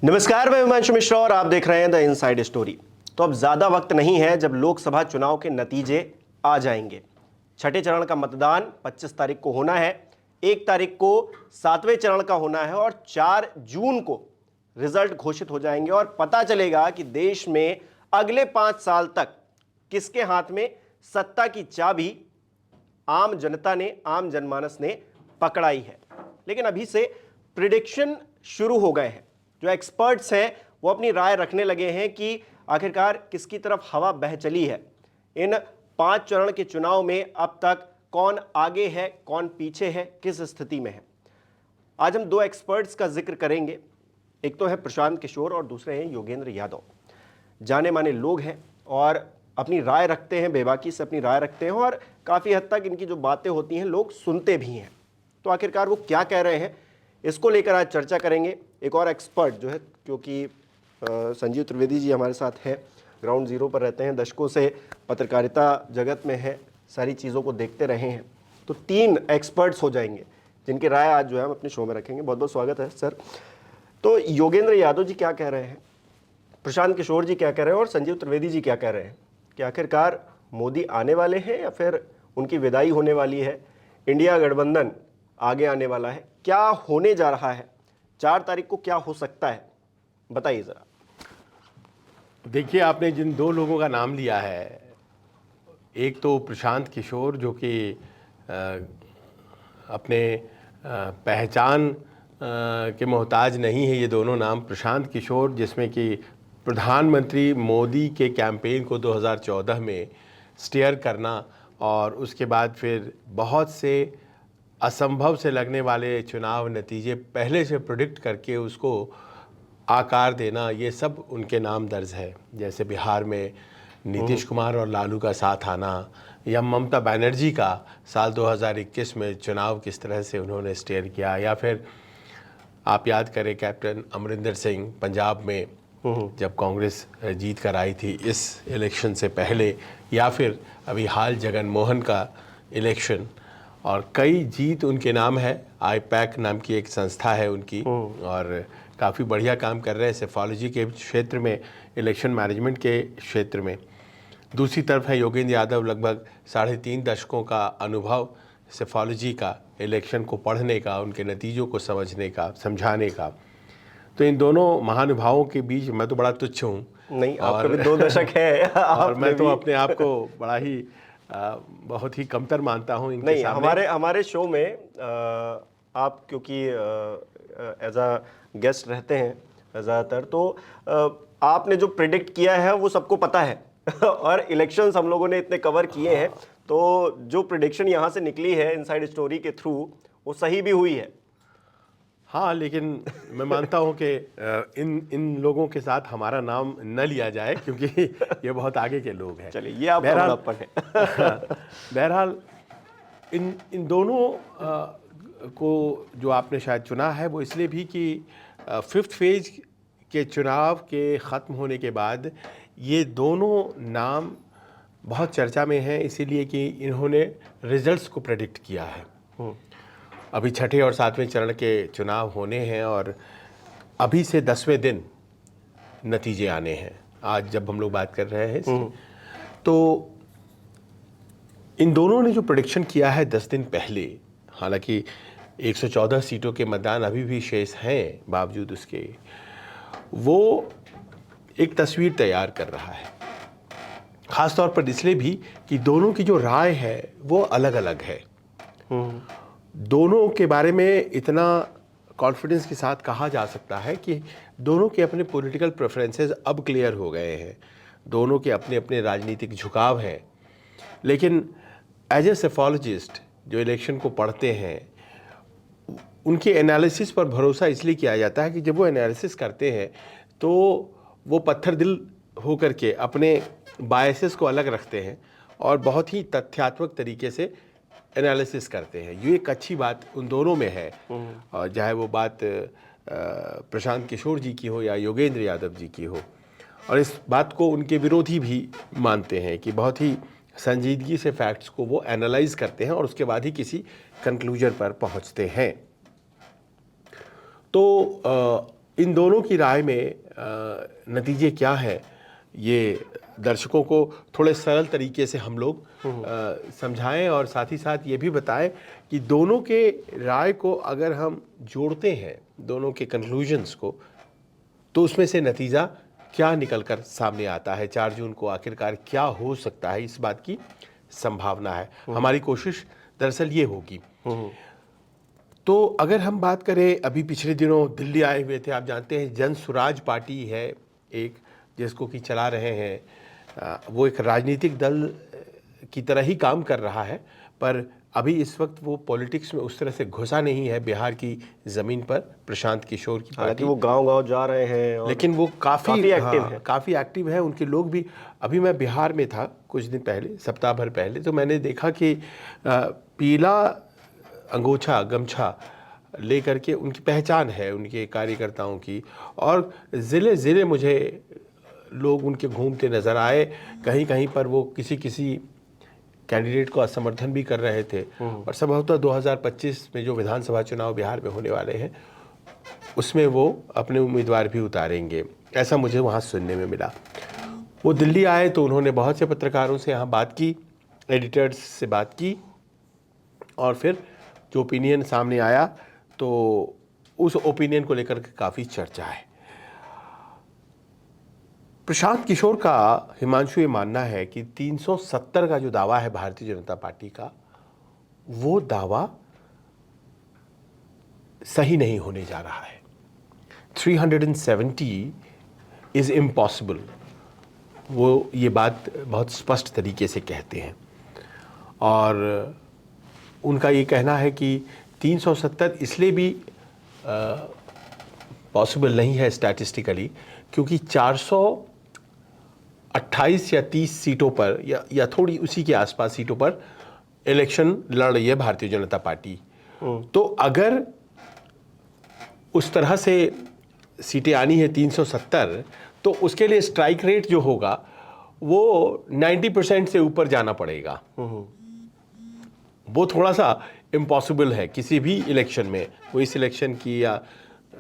नमस्कार, मैं हिमांशु मिश्रा और आप देख रहे हैं द इनसाइड स्टोरी। तो अब ज़्यादा वक्त नहीं है जब लोकसभा चुनाव के नतीजे आ जाएंगे। छठे चरण का मतदान 25 तारीख को होना है, 1 तारीख को 7वें चरण का होना है और 4 जून को रिजल्ट घोषित हो जाएंगे और पता चलेगा कि देश में अगले 5 साल तक किसके हाथ में सत्ता की चाबी आम जनता ने, आम जनमानस ने पकड़ाई है। लेकिन अभी से प्रिडिक्शन शुरू हो गए हैं। जो एक्सपर्ट्स हैं वो अपनी राय रखने लगे हैं कि आखिरकार किसकी तरफ हवा बह चली है। इन 5 चरण के चुनाव में अब तक कौन आगे है, कौन पीछे है, किस स्थिति में है। आज हम 2 एक्सपर्ट्स का जिक्र करेंगे। एक तो है प्रशांत किशोर और दूसरे हैं योगेंद्र यादव। जाने माने लोग हैं और अपनी राय रखते हैं, बेबाकी से अपनी राय रखते हैं और काफ़ी हद तक इनकी जो बातें होती हैं लोग सुनते भी हैं। तो आखिरकार वो क्या कह रहे हैं, इसको लेकर आज चर्चा करेंगे। एक और एक्सपर्ट जो है, क्योंकि संजीव त्रिवेदी जी हमारे साथ हैं, ग्राउंड जीरो पर रहते हैं, दशकों से पत्रकारिता जगत में है, सारी चीज़ों को देखते रहे हैं। तो 3 एक्सपर्ट्स हो जाएंगे जिनकी राय आज जो है हम अपने शो में रखेंगे। बहुत बहुत स्वागत है सर। तो योगेंद्र यादव जी क्या कह रहे हैं, प्रशांत किशोर जी क्या कह रहे हैं और संजीव त्रिवेदी जी क्या कह रहे हैं कि आखिरकार मोदी आने वाले हैं या फिर उनकी विदाई होने वाली है, इंडिया गठबंधन आगे आने वाला है, क्या होने जा रहा है, 4 तारीख को क्या हो सकता है, बताइए ज़रा। देखिए, आपने जिन 2 लोगों का नाम लिया है, एक तो प्रशांत किशोर जो कि अपने पहचान के मोहताज नहीं है। ये दोनों नाम, प्रशांत किशोर जिसमें कि प्रधानमंत्री मोदी के कैंपेन को 2014 में स्टीयर करना और उसके बाद फिर बहुत से असंभव से लगने वाले चुनाव नतीजे पहले से प्रेडिक्ट करके उसको आकार देना, ये सब उनके नाम दर्ज है। जैसे बिहार में नीतीश कुमार और लालू का साथ आना या ममता बनर्जी का साल 2021 में चुनाव किस तरह से उन्होंने स्टीयर किया, या फिर आप याद करें कैप्टन अमरिंदर सिंह पंजाब में जब कांग्रेस जीत कर आई थी इस इलेक्शन से पहले, या फिर अभी हाल जगन मोहन का इलेक्शन, और कई जीत उनके नाम है। आईपैक नाम की एक संस्था है उनकी और काफ़ी बढ़िया काम कर रहे हैं सेफोलॉजी के क्षेत्र में, इलेक्शन मैनेजमेंट के क्षेत्र में। दूसरी तरफ है योगेंद्र यादव, लगभग 3.5 दशकों का अनुभव सेफोलॉजी का, इलेक्शन को पढ़ने का, उनके नतीजों को समझने का, समझाने का। तो इन दोनों महानुभावों के बीच मैं तो बड़ा तुच्छ हूँ। नहीं, आपका भी 2 दशक है और मैं तो अपने आप को बड़ा ही बहुत ही कमतर मानता हूँ इनके नहीं, सामने। हमारे शो में आप क्योंकि एज अ गेस्ट रहते हैं ज़्यादातर, तो आपने जो प्रिडिक्ट किया है वो सबको पता है और इलेक्शंस हम लोगों ने इतने कवर किए हैं, तो जो प्रिडिक्शन यहाँ से निकली है इनसाइड स्टोरी के थ्रू वो सही भी हुई है। हाँ, लेकिन मैं मानता हूँ कि इन लोगों के साथ हमारा नाम न लिया जाए क्योंकि ये बहुत आगे के लोग हैं। चलिए, ये आपका बड़प्पन है। बहरहाल इन दोनों को जो आपने शायद चुना है वो इसलिए भी कि 5th फेज के चुनाव के ख़त्म होने के बाद ये दोनों नाम बहुत चर्चा में हैं, इसीलिए कि इन्होंने रिजल्ट्स को प्रेडिक्ट किया है। अभी छठे और 7वें चरण के चुनाव होने हैं और अभी से 10वें दिन नतीजे आने हैं। आज जब हम लोग बात कर रहे हैं तो इन दोनों ने जो प्रेडिक्शन किया है 10 दिन पहले, हालांकि 114 सीटों के मतदान अभी भी शेष हैं, बावजूद उसके वो एक तस्वीर तैयार कर रहा है। ख़ास तौर पर इसलिए भी कि दोनों की जो राय है वो अलग अलग है। दोनों के बारे में इतना कॉन्फिडेंस के साथ कहा जा सकता है कि दोनों के अपने पॉलिटिकल प्रेफरेंसेस अब क्लियर हो गए हैं, दोनों के अपने अपने राजनीतिक झुकाव हैं। लेकिन एज ए सेफोलॉजिस्ट जो इलेक्शन को पढ़ते हैं, उनके एनालिसिस पर भरोसा इसलिए किया जाता है कि जब वो एनालिसिस करते हैं तो वो पत्थर दिल होकर के अपने बायसेस को अलग रखते हैं और बहुत ही तथ्यात्मक तरीके से एनालिसिस करते हैं। ये एक अच्छी बात उन दोनों में है, और चाहे वो बात प्रशांत किशोर जी की हो या योगेंद्र यादव जी की हो। और इस बात को उनके विरोधी भी मानते हैं कि बहुत ही संजीदगी से फैक्ट्स को वो एनालाइज करते हैं और उसके बाद ही किसी कंक्लूजन पर पहुंचते हैं। तो इन दोनों की राय में नतीजे क्या है, ये दर्शकों को थोड़े सरल तरीके से हम लोग समझाएं और साथ ही साथ ये भी बताएं कि दोनों के राय को अगर हम जोड़ते हैं, दोनों के कंक्लूजन्स को, तो उसमें से नतीजा क्या निकलकर सामने आता है। 4 जून को आखिरकार क्या हो सकता है, इस बात की संभावना है। हमारी कोशिश दरअसल ये होगी। तो अगर हम बात करें, अभी पिछले दिनों दिल्ली आए हुए थे, आप जानते हैं जन स्वराज पार्टी है एक, जिसको कि चला रहे हैं, वो एक राजनीतिक दल की तरह ही काम कर रहा है, पर अभी इस वक्त वो पॉलिटिक्स में उस तरह से घुसा नहीं है बिहार की ज़मीन पर। प्रशांत किशोर की हालांकि पार्टी, वो गांव-गांव जा रहे हैं और लेकिन वो काफ़ी एक्टिव है। काफ़ी एक्टिव है, उनके लोग भी। अभी मैं बिहार में था कुछ दिन पहले, सप्ताह भर पहले, तो मैंने देखा कि पीला अंगोछा गमछा लेकर के उनकी पहचान है उनके कार्यकर्ताओं की, और ज़िले ज़िले मुझे लोग उनके घूमते नज़र आए। कहीं कहीं पर वो किसी कैंडिडेट को असमर्थन भी कर रहे थे, और संभवतः 2025 में जो विधानसभा चुनाव बिहार में होने वाले हैं उसमें वो अपने उम्मीदवार भी उतारेंगे, ऐसा मुझे वहाँ सुनने में मिला। वो दिल्ली आए तो उन्होंने बहुत से पत्रकारों से यहाँ बात की, एडिटर्स से बात की, और फिर जो ओपिनियन सामने आया तो उस ओपिनियन को लेकर के काफ़ी चर्चा है। प्रशांत किशोर का, हिमांशु, ये मानना है कि 370 का जो दावा है भारतीय जनता पार्टी का, वो दावा सही नहीं होने जा रहा है। 370 इज़ इम्पॉसिबल, वो ये बात बहुत स्पष्ट तरीके से कहते हैं। और उनका ये कहना है कि 370 इसलिए भी पॉसिबल नहीं है स्टैटिस्टिकली, क्योंकि 428 या 30 सीटों पर या थोड़ी उसी के आसपास सीटों पर इलेक्शन लड़ रही है भारतीय जनता पार्टी। तो अगर उस तरह से सीटें आनी है 370, तो उसके लिए स्ट्राइक रेट जो होगा वो 90% से ऊपर जाना पड़ेगा। वो थोड़ा सा इम्पॉसिबल है किसी भी इलेक्शन में, वो इस इलेक्शन की या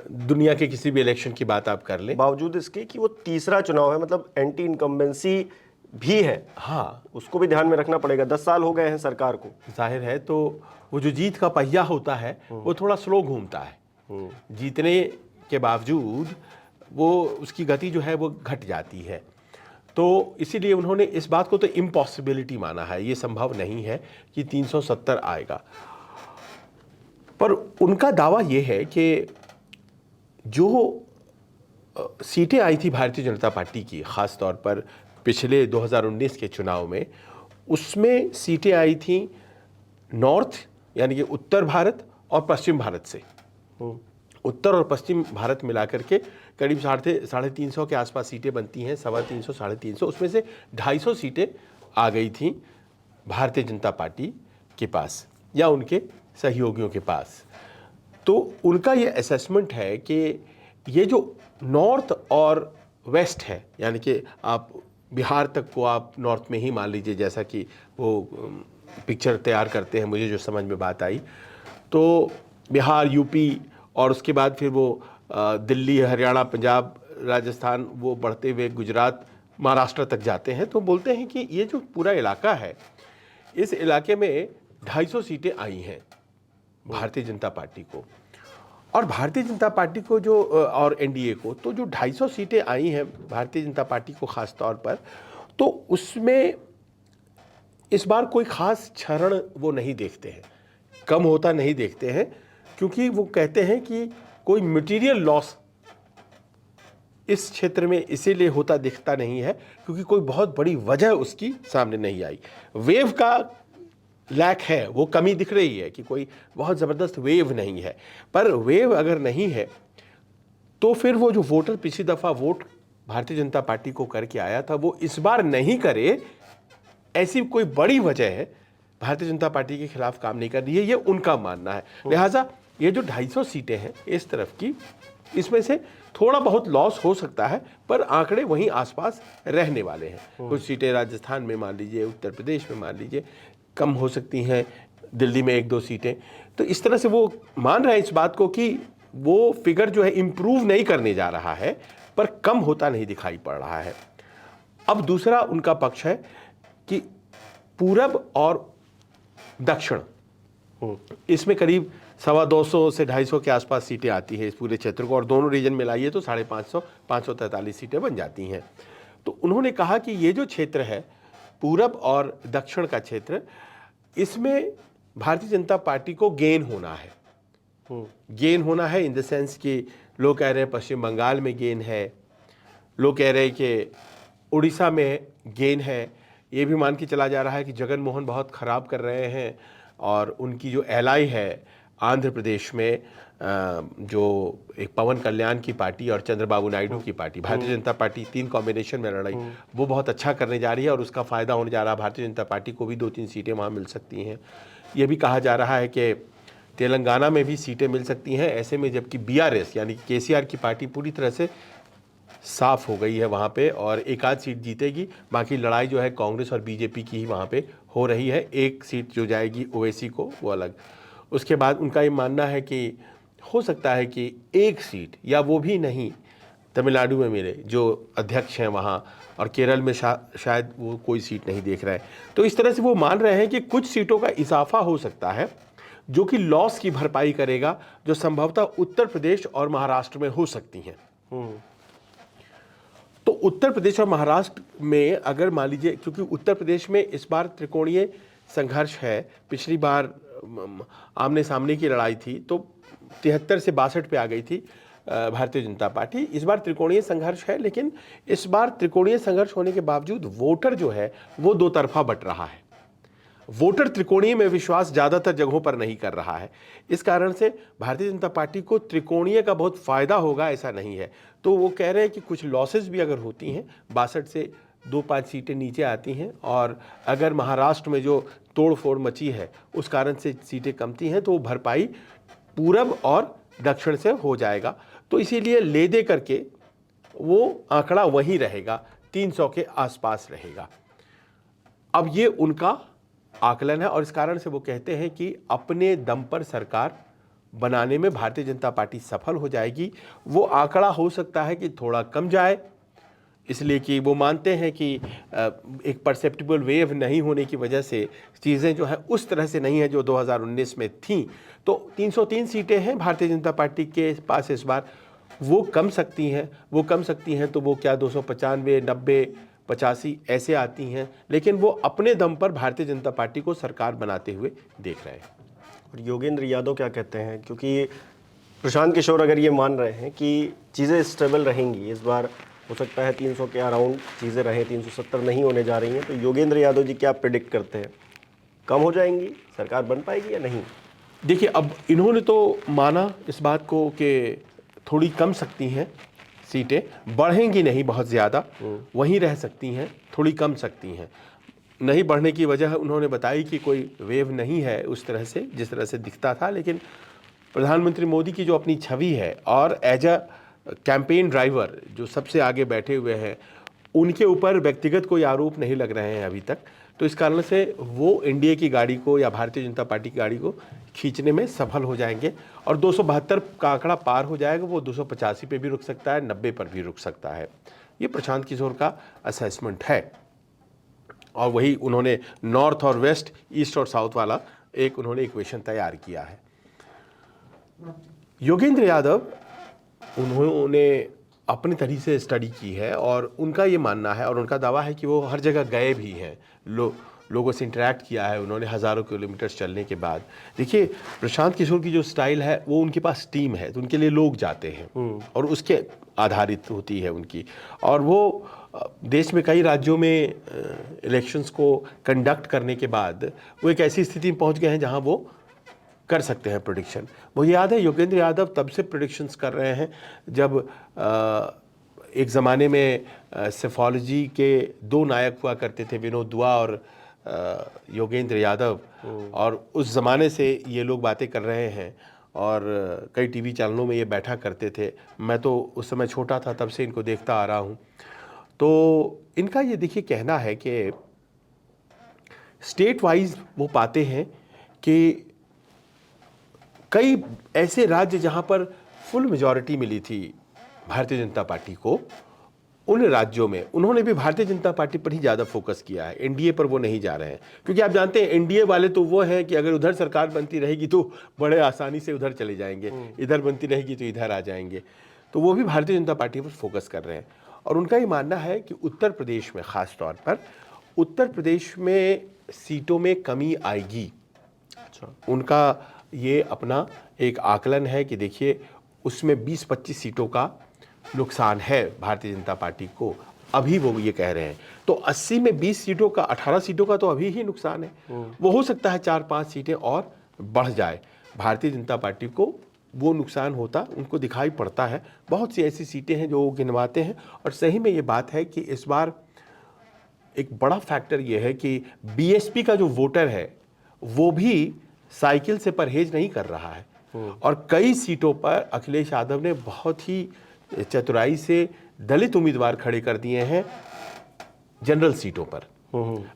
दुनिया के किसी भी इलेक्शन की बात आप कर लें। बावजूद इसके कि वो तीसरा चुनाव है, मतलब एंटी इनकम्बेंसी भी है, हाँ, उसको भी ध्यान में रखना पड़ेगा। 10 साल हो गए हैं सरकार को, जाहिर है। तो वो जो जीत का पहिया होता है वो थोड़ा स्लो घूमता है, जीतने के बावजूद वो उसकी गति जो है वो घट जाती है। तो इसीलिए उन्होंने इस बात को तो इम्पॉसिबिलिटी माना है, ये संभव नहीं है कि 370 आएगा। पर उनका दावा ये है कि जो सीटें आई थी भारतीय जनता पार्टी की, ख़ास तौर पर पिछले 2019 के चुनाव में, उसमें सीटें आई थी नॉर्थ यानी कि उत्तर भारत और पश्चिम भारत से। उत्तर और पश्चिम भारत मिलाकर के करीब 350 के आसपास सीटें बनती हैं, 350 350, उसमें से 250 सीटें आ गई थी भारतीय जनता पार्टी के पास या उनके सहयोगियों के पास। तो उनका ये असेसमेंट है कि ये जो नॉर्थ और वेस्ट है, यानी कि आप बिहार तक को आप नॉर्थ में ही मान लीजिए, जैसा कि वो पिक्चर तैयार करते हैं, मुझे जो समझ में बात आई, तो बिहार, यूपी और उसके बाद फिर वो दिल्ली, हरियाणा, पंजाब, राजस्थान, वो बढ़ते हुए गुजरात, महाराष्ट्र तक जाते हैं। तो बोलते हैं कि ये जो पूरा इलाका है, इस इलाके में 250 सीटें आई हैं भारतीय जनता पार्टी को, और भारतीय जनता पार्टी को जो और एनडीए को, तो जो 250 सीटें आई हैं भारतीय जनता पार्टी को ख़ास तौर पर, तो उसमें इस बार कोई ख़ास क्षरण वो नहीं देखते हैं, कम होता नहीं देखते हैं, क्योंकि वो कहते हैं कि कोई मटेरियल लॉस इस क्षेत्र में इसीलिए होता दिखता नहीं है क्योंकि कोई बहुत बड़ी वजह उसकी सामने नहीं आई। वेव का लैक है, वो कमी दिख रही है कि कोई बहुत ज़बरदस्त वेव नहीं है। पर वेव अगर नहीं है तो फिर वो जो वोटर पिछली दफ़ा वोट भारतीय जनता पार्टी को करके आया था, वो इस बार नहीं करे, ऐसी कोई बड़ी वजह है भारतीय जनता पार्टी के खिलाफ काम नहीं कर रही है, ये उनका मानना है। लिहाजा ये जो 250 सीटें हैं इस तरफ की, इसमें से थोड़ा बहुत लॉस हो सकता है, पर आंकड़े वहीं आसपास रहने वाले हैं। कुछ सीटें राजस्थान में मान लीजिए, उत्तर प्रदेश में मान लीजिए कम हो सकती हैं, दिल्ली में 1-2 सीटें। तो इस तरह से वो मान रहे हैं इस बात को कि वो फिगर जो है इम्प्रूव नहीं करने जा रहा है, पर कम होता नहीं दिखाई पड़ रहा है। अब दूसरा उनका पक्ष है कि पूरब और दक्षिण, इसमें करीब 250 से 250 के आसपास सीटें आती हैं इस पूरे क्षेत्र को, और दोनों रीजन मिलाइए तो 550 543 सीटें बन जाती हैं। तो उन्होंने कहा कि ये जो क्षेत्र है पूरब और दक्षिण का क्षेत्र, इसमें भारतीय जनता पार्टी को गेन होना है। गेन होना है इन द सेंस कि लोग कह रहे हैं पश्चिम बंगाल में गेन है, लोग कह रहे हैं कि उड़ीसा में गेन है। ये भी मान के चला जा रहा है कि जगन मोहन बहुत ख़राब कर रहे हैं, और उनकी जो एलाई है आंध्र प्रदेश में जो एक पवन कल्याण की पार्टी और चंद्रबाबू नायडू की party, Bharatiya Janata party, 3 combination में लड़ाई, वो बहुत अच्छा करने जा रही है और उसका फ़ायदा होने जा रहा है। भारतीय जनता पार्टी को भी 2-3 सीटें वहाँ मिल सकती हैं। ये भी कहा जा रहा है कि तेलंगाना में भी सीटें मिल सकती हैं। ऐसे में जबकि BRS यानी केसीआर की पार्टी पूरी तरह से साफ हो गई है वहाँ पे, और एक आध सीट जीतेगी, बाकी लड़ाई जो है कांग्रेस और बीजेपी की ही वहाँ पे हो रही है। एक सीट जो जाएगी ओवैसी को, वो अलग। उसके बाद उनका ये मानना है कि हो सकता है कि एक सीट या वो भी नहीं तमिलनाडु में मिले, जो अध्यक्ष हैं वहाँ, और केरल में शायद वो कोई सीट नहीं देख रहे हैं। तो इस तरह से वो मान रहे हैं कि कुछ सीटों का इजाफा हो सकता है जो कि लॉस की भरपाई करेगा, जो संभवतः उत्तर प्रदेश और महाराष्ट्र में हो सकती हैं। तो उत्तर प्रदेश और महाराष्ट्र में अगर मान लीजिए, क्योंकि उत्तर प्रदेश में इस बार त्रिकोणीय संघर्ष है, पिछली बार आमने सामने की लड़ाई थी तो 73 से 62 पे आ गई थी भारतीय जनता पार्टी। इस बार त्रिकोणीय संघर्ष है, लेकिन इस बार त्रिकोणीय संघर्ष होने के बावजूद वोटर जो है वो दो तरफा बट रहा है। वोटर त्रिकोणीय में विश्वास ज़्यादातर जगहों पर नहीं कर रहा है। इस कारण से भारतीय जनता पार्टी को त्रिकोणीय का बहुत फ़ायदा होगा ऐसा नहीं है। तो वो कह रहे हैं कि कुछ लॉसेस भी अगर होती हैं, 62 से 2-5 सीटें नीचे आती हैं, और अगर महाराष्ट्र में जो तोड़ फोड़ मची है उस कारण से सीटें कमती हैं, तो वो भरपाई पूरब और दक्षिण से हो जाएगा। तो इसीलिए ले दे करके वो आंकड़ा वही रहेगा, 300 के आसपास रहेगा। अब ये उनका आकलन है, और इस कारण से वो कहते हैं कि अपने दम पर सरकार बनाने में भारतीय जनता पार्टी सफल हो जाएगी। वो आंकड़ा हो सकता है कि थोड़ा कम जाए, इसलिए कि वो मानते हैं कि एक परसेप्टिबल वेव नहीं होने की वजह से चीज़ें जो है उस तरह से नहीं है जो 2019 में थी। तो 303 सीटें हैं भारतीय जनता पार्टी के पास इस बार, वो कम सकती हैं तो वो क्या 295, 90, 85 ऐसे आती हैं, लेकिन वो अपने दम पर भारतीय जनता पार्टी को सरकार बनाते हुए देख रहे हैं। और योगेंद्र यादव क्या कहते हैं, क्योंकि प्रशांत किशोर अगर ये मान रहे हैं कि चीज़ें स्टेबल रहेंगी, इस बार हो सकता है 300 के अराउंड चीज़ें रहें, 370 नहीं होने जा रही हैं, तो योगेंद्र यादव जी क्या प्रेडिक्ट करते हैं, कम हो जाएंगी, सरकार बन पाएगी या नहीं? देखिए, अब इन्होंने तो माना इस बात को कि थोड़ी कम सकती हैं सीटें, बढ़ेंगी नहीं बहुत ज़्यादा, वहीं रह सकती हैं, थोड़ी कम सकती हैं। नहीं बढ़ने की वजह उन्होंने बताई कि कोई वेव नहीं है उस तरह से जिस तरह से दिखता था, लेकिन प्रधानमंत्री मोदी की जो अपनी छवि है और एज अ कैंपेन ड्राइवर जो सबसे आगे बैठे हुए हैं, उनके ऊपर व्यक्तिगत कोई आरोप नहीं लग रहे हैं अभी तक। तो इस कारण से वो एनडीए की गाड़ी को या भारतीय जनता पार्टी की गाड़ी को खींचने में सफल हो जाएंगे, और 272 का आंकड़ा पार हो जाएगा। वो 285 पे भी रुक सकता है, 90 पर भी रुक सकता है। ये प्रशांत किशोर का असेसमेंट है, और वही उन्होंने नॉर्थ और वेस्ट, ईस्ट और साउथ वाला एक उन्होंने इक्वेशन तैयार किया है। योगेंद्र यादव उन्होंने अपनी तरीके से स्टडी की है, और उनका ये मानना है और उनका दावा है कि वो हर जगह गए भी हैं, लोगों से इंटरेक्ट किया है उन्होंने हज़ारों किलोमीटर चलने के बाद। देखिए, प्रशांत किशोर की जो स्टाइल है वो उनके पास टीम है, तो उनके लिए लोग जाते हैं और उसके आधारित होती है उनकी। और वो देश में कई राज्यों में इलेक्शंस को कंडक्ट करने के बाद वो एक ऐसी स्थिति में पहुंच गए हैं जहां वो कर सकते हैं प्रेडिक्शन। मुझे याद है योगेंद्र यादव तब से प्रेडिक्शंस कर रहे हैं जब एक ज़माने में सेफोलॉजी के 2 नायक हुआ करते थे, विनोद दुआ और योगेंद्र यादव, और उस ज़माने से ये लोग बातें कर रहे हैं, और कई टीवी चैनलों में ये बैठा करते थे। मैं तो उस समय छोटा था, तब से इनको देखता आ रहा हूँ। तो इनका ये देखिए कहना है कि स्टेट वाइज वो पाते हैं कि कई ऐसे राज्य जहाँ पर फुल मेजॉरिटी मिली थी भारतीय जनता पार्टी को, उन राज्यों में उन्होंने भी भारतीय जनता पार्टी पर ही ज़्यादा फोकस किया है, एनडीए पर वो नहीं जा रहे हैं। क्योंकि आप जानते हैं एनडीए वाले तो वो हैं कि अगर उधर सरकार बनती रहेगी तो बड़े आसानी से उधर चले जाएंगे, इधर बनती रहेगी तो इधर आ जाएंगे। तो वो भी भारतीय जनता पार्टी पर फोकस कर रहे हैं और उनका ये मानना है कि उत्तर प्रदेश में, ख़ास तौर पर उत्तर प्रदेश में सीटों में कमी आएगी। अच्छा, उनका ये अपना एक आकलन है कि देखिए उसमें 20-25 सीटों का नुकसान है भारतीय जनता पार्टी को, अभी वो ये कह रहे हैं। तो 80 में 20 सीटों का, 18 सीटों का तो अभी ही नुकसान है। वो हो सकता है 4-5 सीटें और बढ़ जाए, भारतीय जनता पार्टी को वो नुकसान होता उनको दिखाई पड़ता है। बहुत सी ऐसी सीटें हैं जो वो गिनवाते हैं और सही में ये बात है कि इस बार एक बड़ा फैक्टर ये है कि बीएसपी का जो वोटर है वो भी साइकिल से परहेज नहीं कर रहा है और कई सीटों पर अखिलेश यादव ने बहुत ही चतुराई से दलित उम्मीदवार खड़े कर दिए हैं जनरल सीटों पर।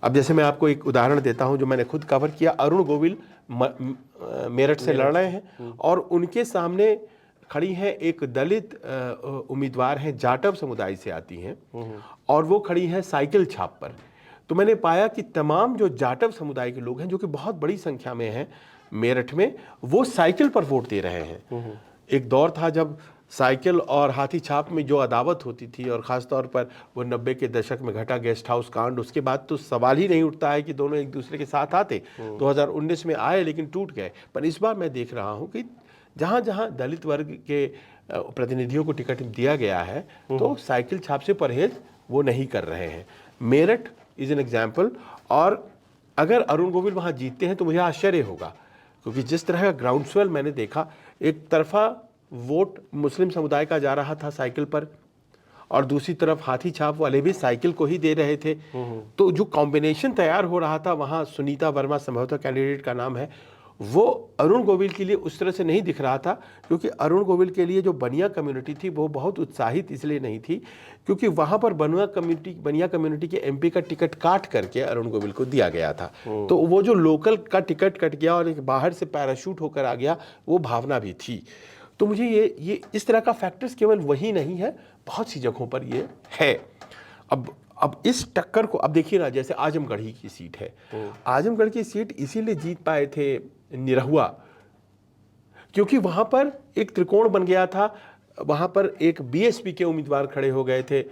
अब जैसे मैं आपको एक उदाहरण देता हूं जो मैंने खुद कवर किया। अरुण गोविल मेरठ से लड़ रहे हैं और उनके सामने खड़ी है एक दलित उम्मीदवार हैं, जाटव समुदाय से आती हैं और वो खड़ी हैं साइकिल छाप पर। तो मैंने पाया कि तमाम जो जाटव समुदाय के लोग हैं, जो कि बहुत बड़ी संख्या में हैं मेरठ में, वो साइकिल पर वोट दे रहे हैं। एक दौर था जब साइकिल और हाथी छाप में जो अदावत होती थी और ख़ास तौर पर वो 90 के दशक में घटा गेस्ट हाउस कांड, उसके बाद तो सवाल ही नहीं उठता है कि दोनों एक दूसरे के साथ आते। 2019 में आए लेकिन टूट गए। पर इस बार मैं देख रहा हूँ कि जहाँ जहाँ दलित वर्ग के प्रतिनिधियों को टिकट दिया गया है तो साइकिल छाप से परहेज वो नहीं कर रहे हैं। Meerut is an example. और अगर अरुण गोविल वहाँ जीतते हैं तो मुझे आश्चर्य होगा, क्योंकि जिस तरह का ग्राउंड स्वेल मैंने देखा, एक तरफा वोट मुस्लिम समुदाय का जा रहा था साइकिल पर और दूसरी तरफ हाथी छाप वाले भी साइकिल को ही दे रहे थे। तो जो कॉम्बिनेशन तैयार हो रहा था वहाँ, सुनीता वर्मा संभवतः कैंडिडेट का नाम है, वो अरुण गोविल के लिए उस तरह से नहीं दिख रहा था। क्योंकि अरुण गोविल के लिए जो बनिया कम्युनिटी थी वो बहुत उत्साहित इसलिए नहीं थी क्योंकि वहाँ पर बनिया कम्युनिटी के एमपी का टिकट काट करके अरुण गोविल को दिया गया था। तो वो जो लोकल का टिकट कट गया और एक बाहर से पैराशूट होकर आ गया, वो भावना भी थी। तो मुझे ये इस तरह का फैक्टर्स केवल वही नहीं है, बहुत सी जगहों पर ये है। अब इस टक्कर को अब देखिए ना, जैसे आजमगढ़ ही की सीट है। आजमगढ़ की सीट इसीलिए जीत पाए थे निरहुआ क्योंकि वहां पर एक त्रिकोण बन गया था। वहां पर एक बीएसपी के उम्मीदवार खड़े हो गए थे,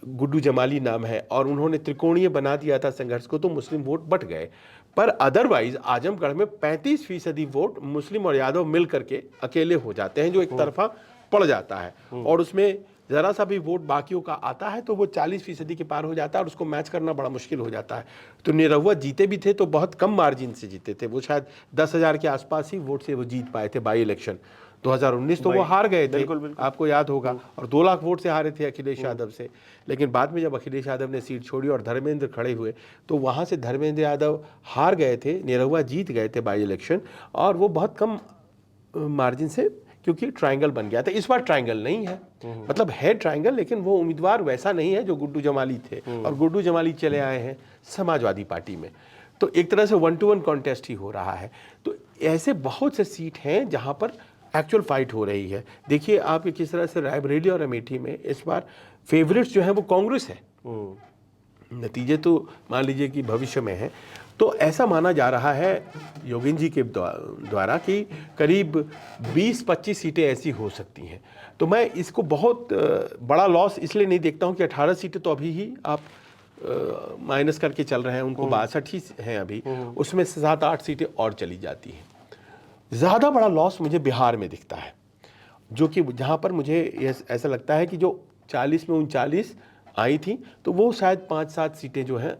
गुड्डू जमाली नाम है, और उन्होंने त्रिकोणीय बना दिया था संघर्ष को, तो मुस्लिम वोट बट गए। पर अदरवाइज आजमगढ़ में 35% वोट मुस्लिम और यादव मिल करके अकेले हो जाते हैं, जो एक तरफा पड़ जाता है। और उसमें ज़रा सा भी वोट बाकियों का आता है तो वो 40% के पार हो जाता है और उसको मैच करना बड़ा मुश्किल हो जाता है। तो निरहुआ जीते भी थे तो बहुत कम मार्जिन से जीते थे। वो शायद 10,000 के आसपास ही वोट से वो जीत पाए थे बाई इलेक्शन। 2019 तो वो हार गए थे, बिल्कुल। आपको याद होगा, और 2 लाख वोट से हारे थे अखिलेश यादव से। लेकिन बाद में जब अखिलेश यादव ने सीट छोड़ी और धर्मेंद्र खड़े हुए तो वहाँ से धर्मेंद्र यादव हार गए थे, निरहुआ जीत गए थे बाई इलेक्शन, और वो बहुत कम मार्जिन से, क्योंकि ट्रायंगल बन गया था। इस बार ट्रायंगल नहीं है, मतलब है ट्रायंगल, लेकिन वो उम्मीदवार वैसा नहीं है जो गुड्डू जमाली थे, और गुड्डू जमाली चले आए हैं समाजवादी पार्टी में। तो एक तरह से 1-to-1 कॉन्टेस्ट ही हो रहा है। तो ऐसे बहुत से सीट हैं जहां पर एक्चुअल फाइट हो रही है। देखिए आप किस तरह से रायबरेली और अमेठी में इस बार फेवरेट्स जो है वो कांग्रेस है। नतीजे तो मान लीजिए कि भविष्य में है। तो ऐसा माना जा रहा है योगेंद्र जी के द्वारा कि करीब 20-25 सीटें ऐसी हो सकती हैं। तो मैं इसको बहुत बड़ा लॉस इसलिए नहीं देखता हूं कि 18 सीटें तो अभी ही आप माइनस करके चल रहे हैं, उनको 62 ही हैं अभी, उसमें से 7-8 सीटें और चली जाती हैं। ज़्यादा बड़ा लॉस मुझे बिहार में दिखता है, जो कि जहाँ पर मुझे ऐसा लगता है कि जो 40 में 39 आई थी तो वो शायद 5-7 सीटें जो हैं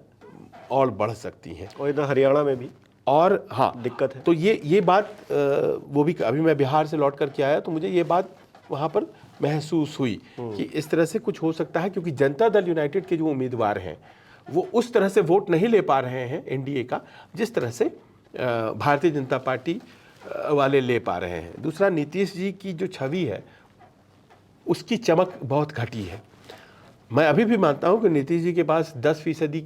और बढ़ सकती हैं। और इधर हरियाणा में भी और हाँ दिक्कत है। तो ये बात वो भी, अभी मैं बिहार से लौट करके आया तो मुझे ये बात वहाँ पर महसूस हुई कि इस तरह से कुछ हो सकता है, क्योंकि जनता दल यूनाइटेड के जो उम्मीदवार हैं वो उस तरह से वोट नहीं ले पा रहे हैं एनडीए का, जिस तरह से भारतीय जनता पार्टी वाले ले पा रहे हैं। दूसरा, नीतीश जी की जो छवि है उसकी चमक बहुत घटी है। मैं अभी भी मानता हूं कि नीतीश जी के पास 10%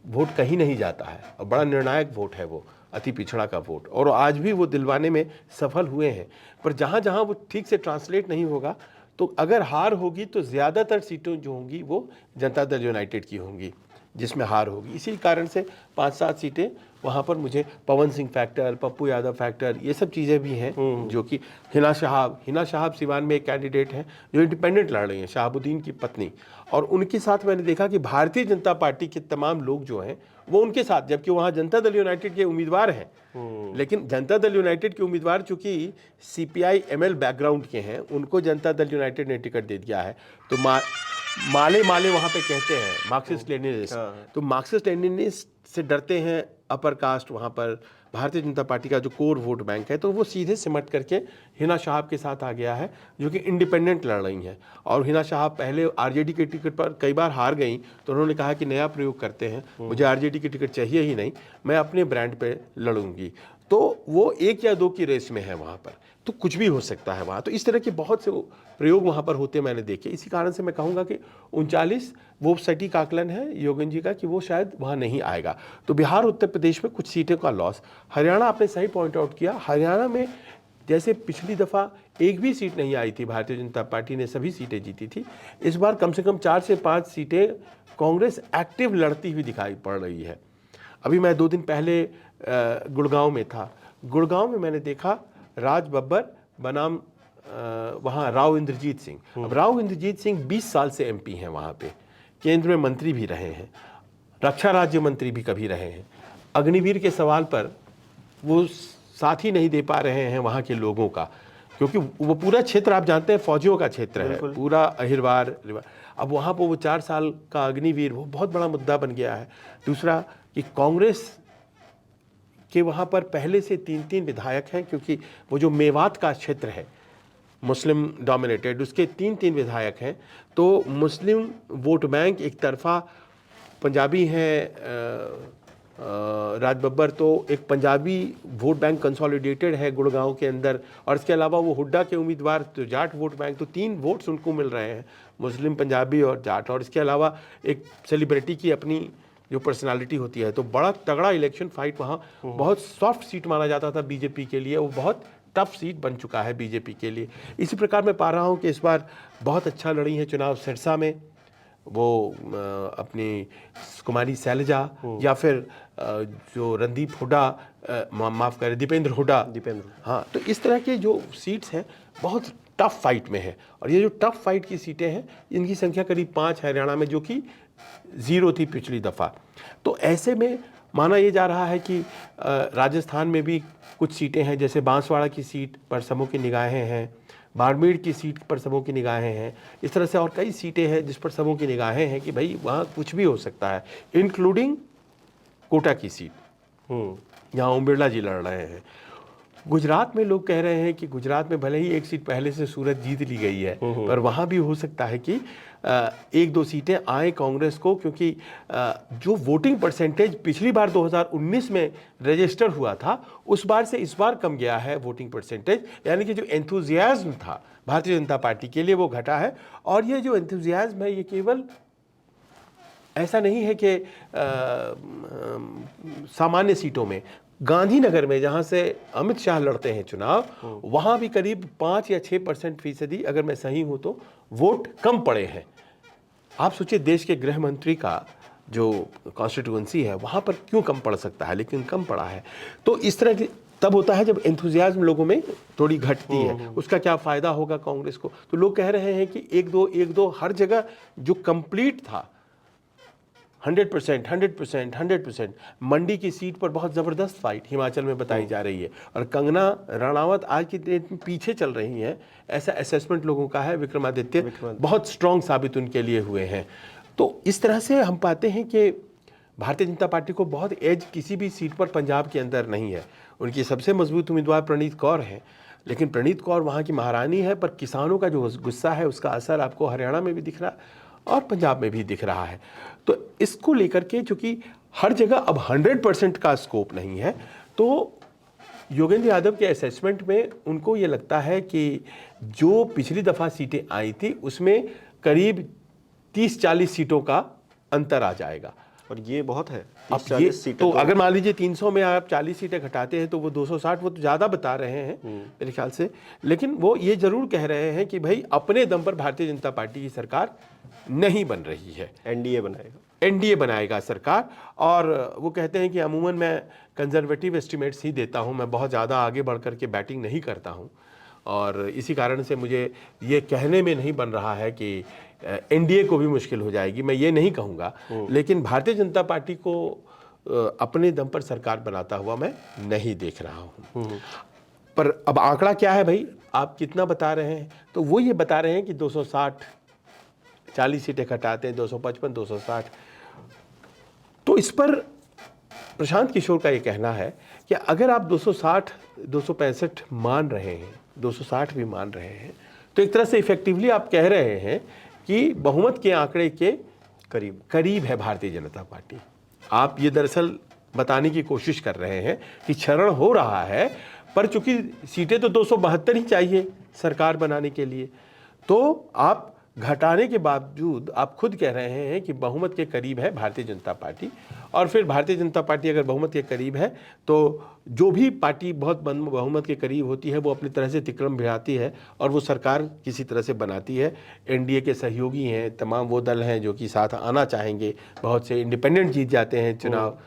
वोट कहीं नहीं जाता है और बड़ा निर्णायक वोट है वो, अति पिछड़ा का वोट, और आज भी वो दिलवाने में सफल हुए हैं। पर जहाँ जहाँ वो ठीक से ट्रांसलेट नहीं होगा, तो अगर हार होगी तो ज़्यादातर सीटें जो होंगी वो जनता दल यूनाइटेड की होंगी जिसमें हार होगी। इसी कारण से 5-7 सीटें वहाँ पर मुझे पवन सिंह फैक्टर, पप्पू यादव फैक्टर, ये सब चीज़ें भी हैं जो कि हिना शहाब सिवान में एक कैंडिडेट हैं जो इंडिपेंडेंट लड़ रही हैं, शहाबुद्दीन की पत्नी, और उनके साथ मैंने देखा कि भारतीय जनता पार्टी के तमाम लोग जो हैं वो उनके साथ, जबकि वहाँ जनता दल यूनाइटेड के उम्मीदवार हैं, लेकिन जनता दल यूनाइटेड के उम्मीदवार चूंकि सीपीआई एमएल बैकग्राउंड के हैं, उनको जनता दल यूनाइटेड ने टिकट दे दिया है। तो माले वहाँ पे कहते हैं मार्क्सिस्ट लेनिनिस्ट, तो मार्क्सिस्ट लेनिनिस्ट से डरते हैं अपर कास्ट वहाँ पर भारतीय जनता पार्टी का जो कोर वोट बैंक है, तो वो सीधे सिमट करके हिना शहाब के साथ आ गया है जो कि इंडिपेंडेंट लड़ रही हैं। और हिना शहाब पहले आरजेडी के टिकट पर कई बार हार गई, तो उन्होंने कहा कि नया प्रयोग करते हैं, मुझे आरजेडी की टिकट चाहिए ही नहीं, मैं अपने ब्रांड पे लड़ूंगी। तो वो 1 या 2 की रेस में है वहाँ पर, तो कुछ भी हो सकता है वहाँ। तो इस तरह के बहुत से प्रयोग वहाँ पर होते मैंने देखे। इसी कारण से मैं कहूँगा कि 39 वो सटीक आकलन है योगेंद्र जी का कि वो शायद वहाँ नहीं आएगा। तो बिहार, उत्तर प्रदेश में कुछ सीटों का लॉस। हरियाणा आपने सही पॉइंट आउट किया, हरियाणा में जैसे पिछली दफ़ा एक भी सीट नहीं आई थी, भारतीय जनता पार्टी ने सभी सीटें जीती थी, इस बार कम से कम 4 से 5 सीटें कांग्रेस एक्टिव लड़ती हुई दिखाई पड़ रही है। अभी मैं 2 दिन पहले गुड़गांव में था, गुड़गांव में मैंने देखा राज बब्बर बनाम वहाँ राव इंद्रजीत सिंह। अब राव इंद्रजीत सिंह 20 साल से एमपी हैं वहाँ पे, केंद्र में मंत्री भी रहे हैं, रक्षा राज्य मंत्री भी कभी रहे हैं। अग्निवीर के सवाल पर वो साथ ही नहीं दे पा रहे हैं वहाँ के लोगों का, क्योंकि वो पूरा क्षेत्र आप जानते हैं फौजियों का क्षेत्र है, पूरा अहिरवार। अब वहाँ पर वो 4 साल का अग्निवीर वो बहुत बड़ा मुद्दा बन गया है। दूसरा कि कांग्रेस कि वहाँ पर पहले से 3-3 विधायक हैं, क्योंकि वो जो मेवात का क्षेत्र है मुस्लिम डोमिनेटेड, उसके 3-3 विधायक हैं। तो मुस्लिम वोट बैंक एक तरफा पंजाबी हैं, राज बब्बर तो एक पंजाबी वोट बैंक कंसोलिडेटेड है गुड़गांव के अंदर, और इसके अलावा वो हुड्डा के उम्मीदवार तो जाट वोट बैंक, तो 3 वोट्स उनको मिल रहे हैं, मुस्लिम, पंजाबी और जाट। और इसके अलावा एक सेलिब्रिटी की अपनी जो पर्सनालिटी होती है, तो बड़ा तगड़ा इलेक्शन फाइट वहाँ, बहुत सॉफ्ट सीट माना जाता था बीजेपी के लिए, वो बहुत टफ सीट बन चुका है बीजेपी के लिए। इसी प्रकार मैं पा रहा हूँ कि इस बार बहुत अच्छा लड़ी है चुनाव सिरसा में, वो अपनी कुमारी शैलजा या फिर जो रणदीप हुड्डा, माफ़ करें दीपेंद्र हुड्डा, हाँ, तो इस तरह के जो सीट्स हैं बहुत टफ फाइट में है। और ये जो टफ फाइट की सीटें हैं इनकी संख्या करीब 5 हरियाणा में, जो कि 0 थी पिछली दफ़ा। तो ऐसे में माना ये जा रहा है कि राजस्थान में भी कुछ सीटें हैं, जैसे बांसवाड़ा की सीट पर सबों की निगाहें हैं, बाड़मेर की सीट पर सबों की निगाहें हैं, इस तरह से और कई सीटें हैं जिस पर सबों की निगाहें हैं कि भाई वहाँ कुछ भी हो सकता है, इंक्लूडिंग कोटा की सीट, यहाँ ओम बिरला जी लड़ रहे हैं। गुजरात में लोग कह रहे हैं कि गुजरात में भले ही एक सीट पहले से सूरत जीत ली गई है, पर वहाँ भी हो सकता है कि 1-2 सीटें आए कांग्रेस को, क्योंकि जो वोटिंग परसेंटेज पिछली बार 2019 में रजिस्टर हुआ था उस बार से इस बार कम गया है वोटिंग परसेंटेज, यानी कि जो एंथुजियाज्म था भारतीय जनता पार्टी के लिए वो घटा है। और ये जो एंथुजियाज्म है ये केवल ऐसा नहीं है कि सामान्य सीटों में, गांधीनगर में जहां से अमित शाह लड़ते हैं चुनाव, वहां भी करीब 5 या 6% अगर मैं सही हूं तो वोट कम पड़े हैं। आप सोचिए देश के गृह मंत्री का जो कॉन्स्टिट्यूएंसी है वहां पर क्यों कम पड़ सकता है, लेकिन कम पड़ा है। तो इस तरह की तब होता है जब एंथुजियाज्म लोगों में थोड़ी घटती है, उसका क्या फ़ायदा होगा कांग्रेस को। तो लोग कह रहे हैं कि 1-2 हर जगह जो कंप्लीट था 100%। मंडी की सीट पर बहुत ज़बरदस्त फाइट हिमाचल में बताई जा रही है, और कंगना रनावत आज की डेट में पीछे चल रही हैं, ऐसा असेसमेंट लोगों का है। विक्रमादित्य बहुत स्ट्रॉन्ग साबित उनके लिए हुए हैं। तो इस तरह से हम पाते हैं कि भारतीय जनता पार्टी को बहुत एज किसी भी सीट पर पंजाब के अंदर नहीं है। उनकी सबसे मजबूत उम्मीदवार प्रणीत कौर हैं, लेकिन प्रणीत कौर वहाँ की महारानी है, पर किसानों का जो गुस्सा है उसका असर आपको हरियाणा में भी दिख रहा है और पंजाब में भी दिख रहा है। तो इसको लेकर के चूंकि हर जगह अब 100% का स्कोप नहीं है, तो योगेंद्र यादव के असेसमेंट में उनको ये लगता है कि जो पिछली दफ़ा सीटें आई थी उसमें करीब 30-40 सीटों का अंतर आ जाएगा। और ये बहुत है, अब 30-40 ये सीटें तो अगर मान लीजिए 300 में आप 40 सीटें घटाते हैं तो वो 260, वो तो ज़्यादा बता रहे हैं मेरे ख्याल से। लेकिन वो ये जरूर कह रहे हैं कि भाई अपने दम पर भारतीय जनता पार्टी की सरकार नहीं बन रही है, एनडीए बनाएगा, एनडीए बनाएगा सरकार। और वो कहते हैं कि अमूमन मैं कंजर्वेटिव एस्टिमेट्स ही देता हूँ, मैं बहुत ज़्यादा आगे बढ़ कर के बैटिंग नहीं करता हूँ, और इसी कारण से मुझे ये कहने में नहीं बन रहा है कि एनडीए को भी मुश्किल हो जाएगी, मैं ये नहीं कहूँगा। लेकिन भारतीय जनता पार्टी को अपने दम पर सरकार बनाता हुआ मैं नहीं देख रहा हूँ। पर अब आंकड़ा क्या है भाई, आप कितना बता रहे हैं? तो वो ये बता रहे हैं कि 260, 40 सीटें घटाते हैं 255, 260। तो इस पर प्रशांत किशोर का ये कहना है कि अगर आप 260, 265 मान रहे हैं, 260 भी मान रहे हैं, तो एक तरह से इफेक्टिवली आप कह रहे हैं कि बहुमत के आंकड़े के करीब है भारतीय जनता पार्टी। आप ये दरअसल बताने की कोशिश कर रहे हैं कि क्षरण हो रहा है, पर चूंकि सीटें तो 272 ही चाहिए सरकार बनाने के लिए, तो आप घटाने के बावजूद आप खुद कह रहे हैं कि बहुमत के करीब है भारतीय जनता पार्टी। और फिर भारतीय जनता पार्टी अगर बहुमत के करीब है तो जो भी पार्टी बहुत बहुमत के करीब होती है वो अपनी तरह से तिक्रम भिड़ाती है और वो सरकार किसी तरह से बनाती है। एनडीए के सहयोगी हैं, तमाम वो दल हैं जो कि साथ आना चाहेंगे, बहुत से इंडिपेंडेंट जीत जाते हैं चुनाव।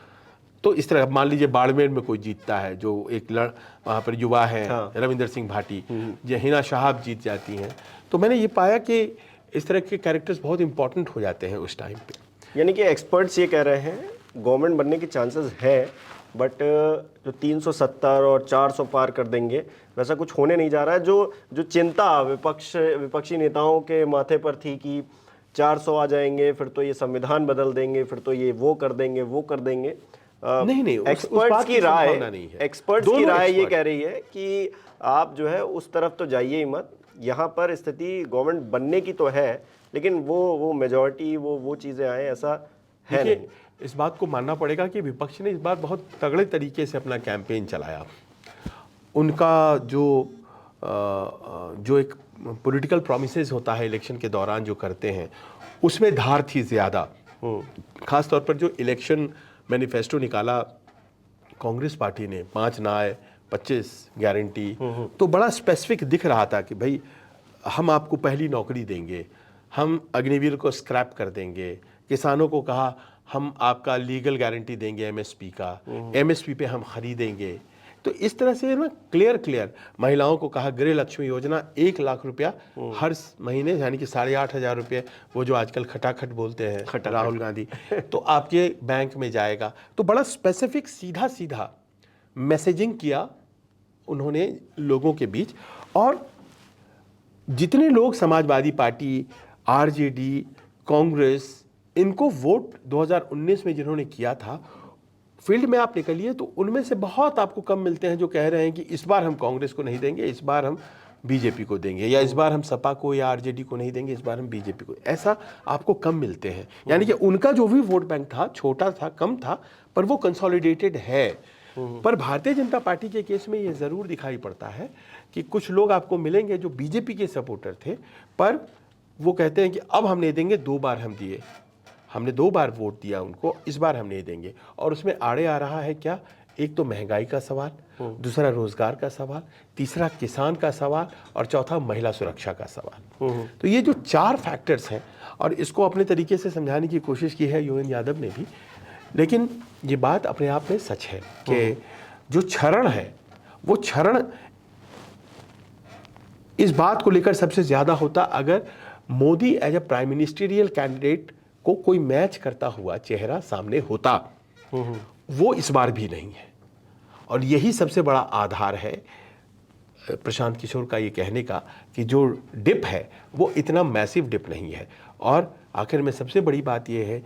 तो इस तरह मान लीजिए बाड़मेर में कोई जीतता है, जो एक वहाँ पर युवा है, हाँ। रविंदर सिंह भाटी, हिना शाहब जीत जाती हैं। तो मैंने ये पाया कि इस तरह के कैरेक्टर्स बहुत इंपॉर्टेंट हो जाते हैं उस टाइम पे। यानी कि एक्सपर्ट्स ये कह रहे हैं गवर्नमेंट बनने की चांसेस है, बट जो 370 और 400 पार कर देंगे वैसा कुछ होने नहीं जा रहा है। जो चिंता विपक्षी नेताओं के माथे पर थी कि 400 आ जाएंगे, फिर तो ये संविधान बदल देंगे, फिर तो ये वो कर देंगे नहीं, एक्सपर्ट्स की राय ये कह रही है कि आप जो है उस तरफ तो जाइए ही मत। यहाँ पर स्थिति गवर्नमेंट बनने की तो है, लेकिन वो मेजॉरिटी वो चीज़ें आए, ऐसा है नहीं। इस बात को मानना पड़ेगा कि विपक्ष ने इस बार बहुत तगड़े तरीके से अपना कैंपेन चलाया। उनका जो एक पॉलिटिकल प्रॉमिसेस होता है इलेक्शन के दौरान जो करते हैं, उसमें धार थी ज़्यादा। खास तौर पर जो इलेक्शन मैनिफेस्टो निकाला कांग्रेस पार्टी ने, 5 न्याय 25 गारंटी, तो बड़ा स्पेसिफिक दिख रहा था कि भाई हम आपको पहली नौकरी देंगे, हम अग्निवीर को स्क्रैप कर देंगे, किसानों को कहा हम आपका लीगल गारंटी देंगे एमएसपी का, एमएसपी पे हम खरीदेंगे। तो इस तरह से ना क्लियर महिलाओं को कहा गृह लक्ष्मी योजना 1 लाख रुपया हर महीने, यानी कि 8,500 रुपये, वो जो आजकल खटाखट बोलते हैं राहुल गांधी, तो आपके बैंक में जाएगा। तो बड़ा स्पेसिफिक सीधा मैसेजिंग किया उन्होंने लोगों के बीच। और जितने लोग समाजवादी पार्टी, आरजेडी, कांग्रेस, इनको वोट 2019 में जिन्होंने किया था, फील्ड में आप निकलिए तो उनमें से बहुत आपको कम मिलते हैं जो कह रहे हैं कि इस बार हम कांग्रेस को नहीं देंगे, इस बार हम बीजेपी को देंगे, या इस बार हम सपा को या आरजेडी को नहीं देंगे, इस बार हम बीजेपी को। ऐसा आपको कम मिलते हैं। यानी कि उनका जो भी वोट बैंक था, छोटा था, कम था, पर वो कंसोलिडेटेड है। पर भारतीय जनता पार्टी के केस में ये ज़रूर दिखाई पड़ता है कि कुछ लोग आपको मिलेंगे जो बीजेपी के सपोर्टर थे, पर वो कहते हैं कि अब हम नहीं देंगे, 2 बार हम दिए, हमने 2 बार वोट दिया उनको, इस बार हम नहीं देंगे। और उसमें आड़े आ रहा है क्या? एक तो महंगाई का सवाल, दूसरा रोजगार का सवाल, तीसरा किसान का सवाल, और चौथा महिला सुरक्षा का सवाल। तो ये जो 4 फैक्टर्स हैं, और इसको अपने तरीके से समझाने की कोशिश की है यूएन यादव ने भी। लेकिन ये बात अपने आप में सच है कि जो क्षरण है, वो क्षरण इस बात को लेकर सबसे ज़्यादा होता अगर Modi as a prime ministerial candidate को कोई मैच करता हुआ चेहरा सामने होता। वो इस बार भी नहीं है, और यही सबसे बड़ा आधार है प्रशांत किशोर का ये कहने का कि जो डिप है वो इतना मैसिव डिप नहीं है। और आखिर में सबसे बड़ी बात यह है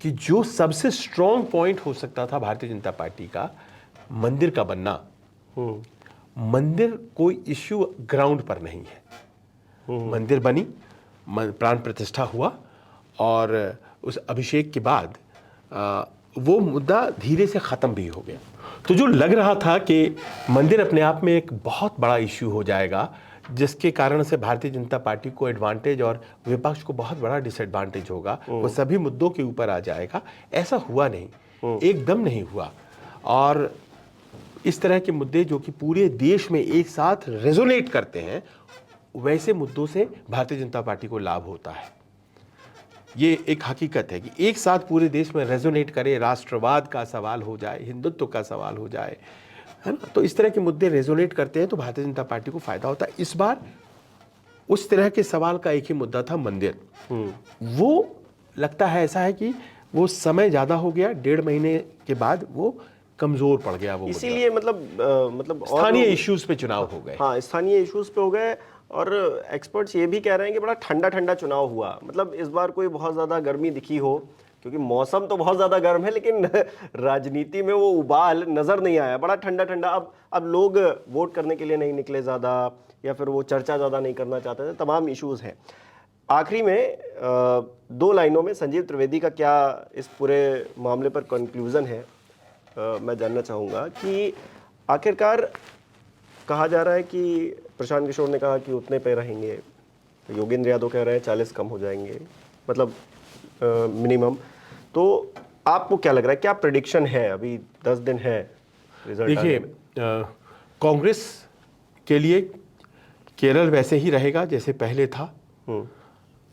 कि जो सबसे स्ट्रॉन्ग पॉइंट हो सकता था भारतीय जनता पार्टी का, मंदिर का बनना, मंदिर कोई इश्यू ग्राउंड पर नहीं है। मंदिर बनी, प्राण प्रतिष्ठा हुआ, और उस अभिषेक के बाद वो मुद्दा धीरे से ख़त्म भी हो गया। तो जो लग रहा था कि मंदिर अपने आप में एक बहुत बड़ा इश्यू हो जाएगा, जिसके कारण से भारतीय जनता पार्टी को एडवांटेज और विपक्ष को बहुत बड़ा डिसएडवांटेज होगा, वो सभी मुद्दों के ऊपर आ जाएगा। ऐसा हुआ नहीं, एकदम नहीं हुआ। और इस तरह के मुद्दे जो कि पूरे देश में एक साथ रेजोनेट करते हैं, वैसे मुद्दों से भारतीय जनता पार्टी को लाभ होता है। ये एक हकीकत है कि एक साथ पूरे देश में रेजोनेट करे, राष्ट्रवाद का सवाल हो जाए, हिंदुत्व का सवाल हो जाए, है ना, तो इस तरह के मुद्दे रेजोनेट करते हैं तो भारतीय जनता पार्टी को फायदा होता है। इस बार उस तरह के सवाल का एक ही मुद्दा था, मंदिर। वो लगता है ऐसा है कि वो समय ज़्यादा हो गया, 1.5 महीने के बाद वो कमज़ोर पड़ गया। वो इसीलिए मतलब स्थानीय इश्यूज पे चुनाव हो गए। हाँ, स्थानीय इश्यूज पे हो गए। और एक्सपर्ट्स ये भी कह रहे हैं कि बड़ा ठंडा ठंडा चुनाव हुआ। मतलब इस बार कोई बहुत ज़्यादा गर्मी दिखी हो, क्योंकि मौसम तो बहुत ज़्यादा गर्म है, लेकिन राजनीति में वो उबाल नज़र नहीं आया। बड़ा ठंडा ठंडा। अब लोग वोट करने के लिए नहीं निकले ज़्यादा, या फिर वो चर्चा ज़्यादा नहीं करना चाहते थे। तमाम इश्यूज़ हैं। आखिरी में 2 लाइनों में संजीव त्रिवेदी का क्या इस पूरे मामले पर कंक्लूज़न है, मैं जानना चाहूँगा कि आखिरकार कहा जा रहा है कि प्रशांत किशोर ने कहा कि उतने पे रहेंगे, योगेंद्र यादव कह रहे हैं 40 कम हो जाएंगे, मतलब मिनिमम। तो आपको क्या लग रहा है, क्या प्रेडिक्शन है? अभी 10 दिन है रिजल्ट। देखिए, कांग्रेस के लिए केरल वैसे ही रहेगा जैसे पहले था।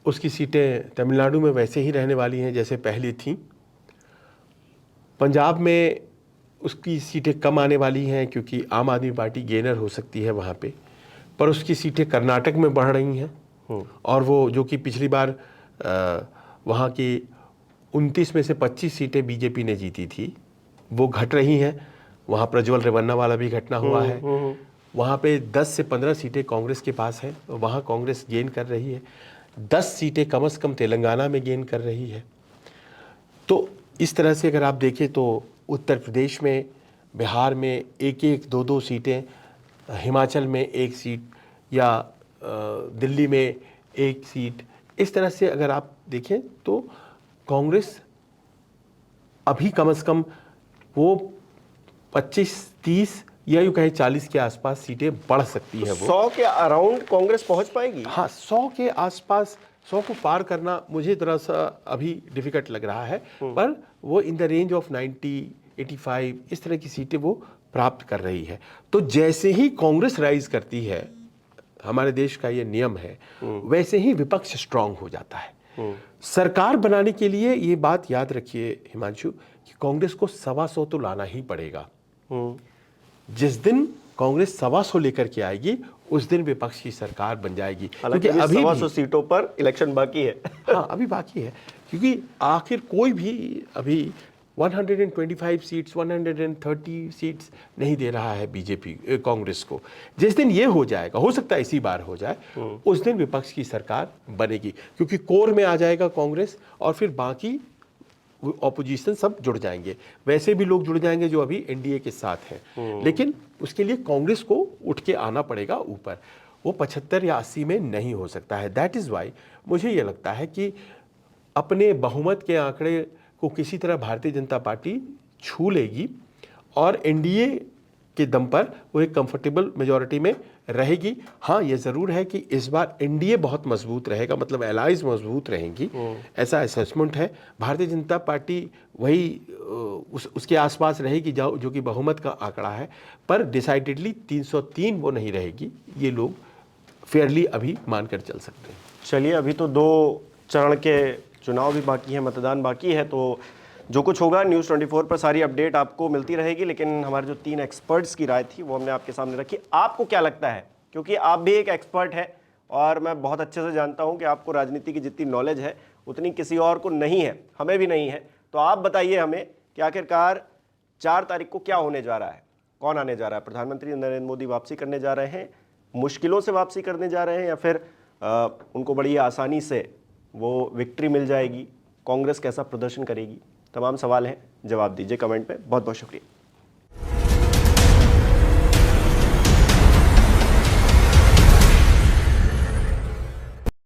उसकी सीटें तमिलनाडु में वैसे ही रहने वाली हैं जैसे पहले थीं। पंजाब में उसकी सीटें कम आने वाली हैं क्योंकि आम आदमी पार्टी गेनर हो सकती है वहाँ पे, पर उसकी सीटें कर्नाटक में बढ़ रही हैं। और वो जो कि पिछली बार वहाँ की 29 में से 25 सीटें बीजेपी ने जीती थी, वो घट रही हैं। वहाँ प्रज्वल रेवन्ना वाला भी घटना हुआ है। वहाँ पे 10 से 15 सीटें कांग्रेस के पास हैं, वहाँ कांग्रेस गेन कर रही है। 10 सीटें कम से कम तेलंगाना में गेन कर रही है। तो इस तरह से अगर आप देखें तो उत्तर प्रदेश में, बिहार में 1-1, 2-2 सीटें, हिमाचल में 1 सीट, या दिल्ली में 1 सीट, इस तरह से अगर आप देखें तो कांग्रेस अभी कम से कम वो 25-30 या यूँ कहें 40 के आसपास सीटें बढ़ सकती है। वो 100 के अराउंड कांग्रेस पहुंच पाएगी। हाँ, 100 के आसपास, 100 को पार करना मुझे थोड़ा सा अभी डिफिकल्ट लग रहा है, पर वो इन द रेंज ऑफ 90, 85 इस तरह की सीटें वो प्राप्त कर रही है। तो जैसे ही कांग्रेस राइज करती है, हमारे देश का ये नियम है, वैसे ही विपक्ष स्ट्रांग हो जाता है। सरकार बनाने के लिए ये बात याद रखिए हिमांशु कि कांग्रेस को 125 तो लाना ही पड़ेगा। जिस दिन कांग्रेस 125 लेकर के आएगी, उस दिन विपक्ष की सरकार बन जाएगी। क्योंकि अभी 125 सीटों पर इलेक्शन बाकी है। हाँ, अभी बाकी है, क्योंकि आखिर कोई भी अभी 125 सीट्स, 130 सीट्स नहीं दे रहा है बीजेपी कांग्रेस को। जिस दिन ये हो जाएगा, हो सकता है इसी बार हो जाए, उस दिन विपक्ष की सरकार बनेगी, क्योंकि कोर में आ जाएगा कांग्रेस और फिर बाकी ऑपोजिशन सब जुड़ जाएंगे। वैसे भी लोग जुड़ जाएंगे जो अभी एनडीए के साथ हैं, लेकिन उसके लिए कांग्रेस को उठ के आना पड़ेगा ऊपर। वो 75 या 80 में नहीं हो सकता है। दैट इज़ वाई मुझे ये लगता है कि अपने बहुमत के आंकड़े को किसी तरह भारतीय जनता पार्टी छू लेगी और एनडीए के दम पर वो एक कंफर्टेबल मेजॉरिटी में रहेगी। हाँ, ये ज़रूर है कि इस बार एनडीए बहुत मजबूत रहेगा, मतलब एलाइज मजबूत रहेंगी, ऐसा असेसमेंट है। भारतीय जनता पार्टी वही उसके आसपास रहेगी जो कि बहुमत का आंकड़ा है, पर डिसाइडेडली 303 वो नहीं रहेगी। ये लोग फेयरली अभी मानकर चल सकते हैं। चलिए, अभी तो 2 चरण के चुनाव भी बाकी है, मतदान बाकी है, तो जो कुछ होगा न्यूज़ 24 पर सारी अपडेट आपको मिलती रहेगी। लेकिन हमारे जो 3 एक्सपर्ट्स की राय थी वो हमने आपके सामने रखी। आपको क्या लगता है, क्योंकि आप भी एक एक्सपर्ट है और मैं बहुत अच्छे से जानता हूं कि आपको राजनीति की जितनी नॉलेज है उतनी किसी और को नहीं है, हमें भी नहीं है। तो आप बताइए हमें कि आखिरकार 4 तारीख को क्या होने जा रहा है, कौन आने जा रहा है? प्रधानमंत्री नरेंद्र मोदी वापसी करने जा रहे हैं, मुश्किलों से वापसी करने जा रहे हैं, या फिर उनको बड़ी आसानी से वो विक्ट्री मिल जाएगी? कांग्रेस कैसा प्रदर्शन करेगी? तमाम सवाल हैं, जवाब दीजिए कमेंट में। बहुत बहुत शुक्रिया।